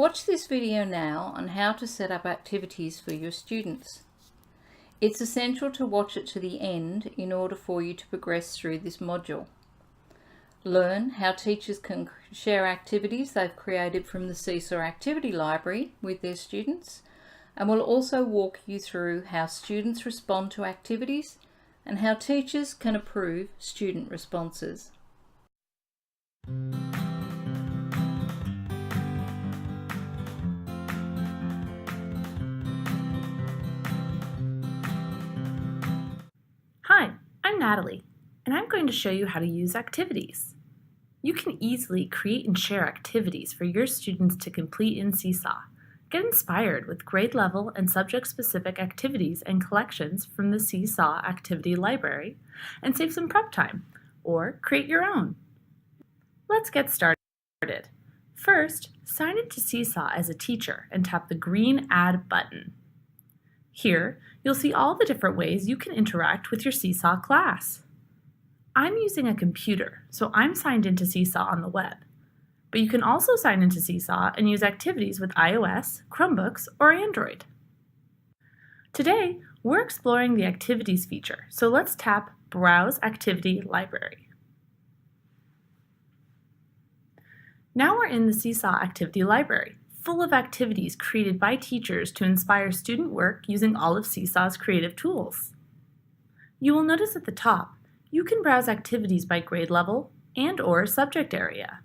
Watch this video now on how to set up activities for your students. It's essential to watch it to the end in order for you to progress through this module. Learn how teachers can share activities they've created from the Seesaw Activity Library with their students, and we'll also walk you through how students respond to activities and how teachers can approve student responses. Hi, I'm Natalie, and I'm going to show you how to use activities. You can easily create and share activities for your students to complete in Seesaw. Get inspired with grade level and subject-specific activities and collections from the Seesaw Activity Library and save some prep time, or create your own. Let's get started. First, sign into Seesaw as a teacher and tap the green Add button. Here, you'll see all the different ways you can interact with your Seesaw class. I'm using a computer, so I'm signed into Seesaw on the web. But you can also sign into Seesaw and use activities with iOS, Chromebooks, or Android. Today, we're exploring the Activities feature, so let's tap Browse Activity Library. Now we're in the Seesaw Activity Library, full of activities created by teachers to inspire student work using all of Seesaw's creative tools. You will notice at the top, you can browse activities by grade level and/or subject area.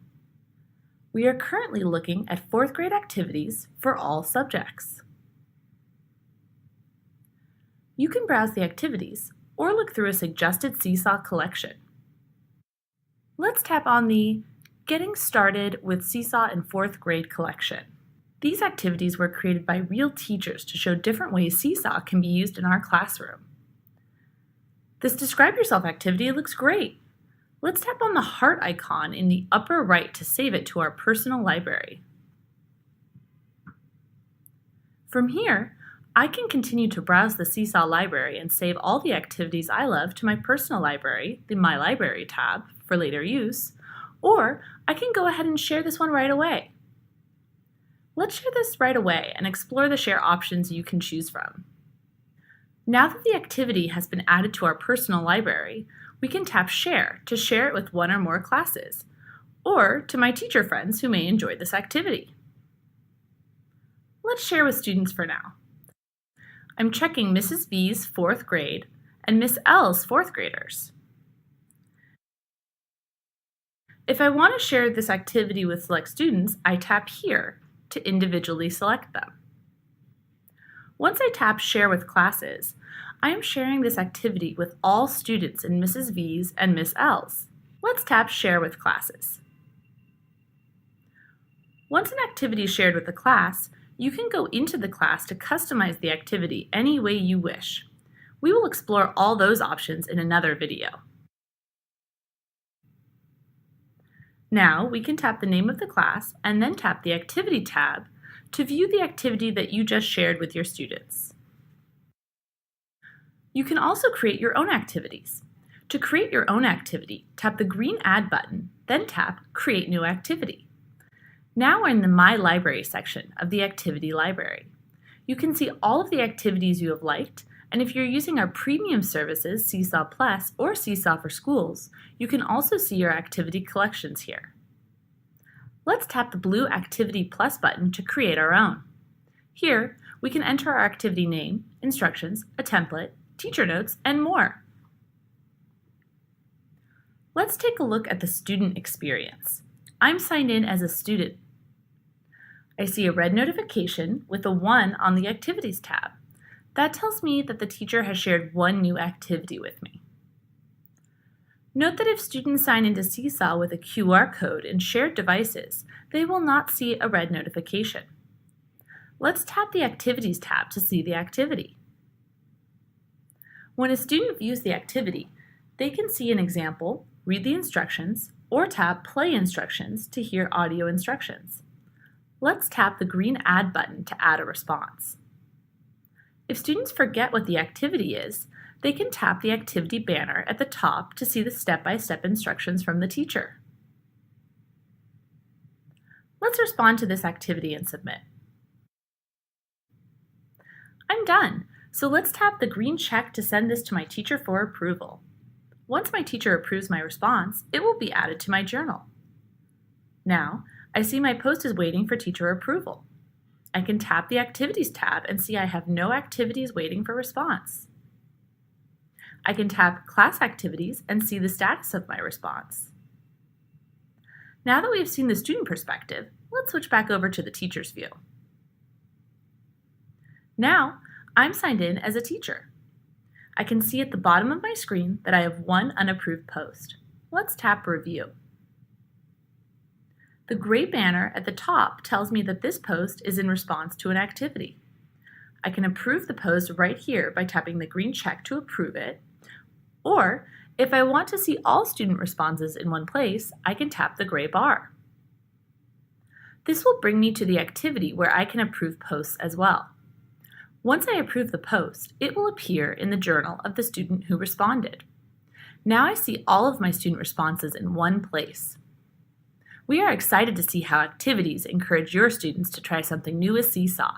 We are currently looking at 4th grade activities for all subjects. You can browse the activities or look through a suggested Seesaw collection. Let's tap on the Getting Started with Seesaw in 4th Grade collection. These activities were created by real teachers to show different ways Seesaw can be used in our classroom. This Describe Yourself activity looks great. Let's tap on the heart icon in the upper right to save it to our personal library. From here, I can continue to browse the Seesaw library and save all the activities I love to my personal library, the My Library tab, for later use, or I can go ahead and share this one right away. Let's share this right away and explore the share options you can choose from. Now that the activity has been added to our personal library, we can tap Share to share it with one or more classes, or to my teacher friends who may enjoy this activity. Let's share with students for now. I'm checking Mrs. V's 4th grade and Miss L's 4th graders. If I want to share this activity with select students, I tap here to individually select them. Once I tap Share with Classes, I am sharing this activity with all students in Mrs. V's and Miss L's. Let's tap Share with Classes. Once an activity is shared with the class, you can go into the class to customize the activity any way you wish. We will explore all those options in another video. Now we can tap the name of the class and then tap the Activity tab to view the activity that you just shared with your students. You can also create your own activities. To create your own activity, tap the green Add button, then tap Create New Activity. Now we're in the My Library section of the Activity Library. You can see all of the activities you have liked, and if you're using our premium services, Seesaw Plus or Seesaw for Schools, you can also see your activity collections here. Let's tap the blue Activity Plus button to create our own. Here, we can enter our activity name, instructions, a template, teacher notes, and more. Let's take a look at the student experience. I'm signed in as a student. I see a red notification with a 1 on the Activities tab. That tells me that the teacher has shared one new activity with me. Note that if students sign into Seesaw with a QR code and shared devices, they will not see a red notification. Let's tap the Activities tab to see the activity. When a student views the activity, they can see an example, read the instructions, or tap Play Instructions to hear audio instructions. Let's tap the green Add button to add a response. If students forget what the activity is, they can tap the activity banner at the top to see the step-by-step instructions from the teacher. Let's respond to this activity and submit. I'm done, so let's tap the green check to send this to my teacher for approval. Once my teacher approves my response, it will be added to my journal. Now, I see my post is waiting for teacher approval. I can tap the Activities tab and see I have no activities waiting for response. I can tap Class Activities and see the status of my response. Now that we have seen the student perspective, let's switch back over to the teacher's view. Now, I'm signed in as a teacher. I can see at the bottom of my screen that I have one unapproved post. Let's tap Review. The gray banner at the top tells me that this post is in response to an activity. I can approve the post right here by tapping the green check to approve it, or if I want to see all student responses in one place, I can tap the gray bar. This will bring me to the activity where I can approve posts as well. Once I approve the post, it will appear in the journal of the student who responded. Now I see all of my student responses in one place. We are excited to see how activities encourage your students to try something new with Seesaw.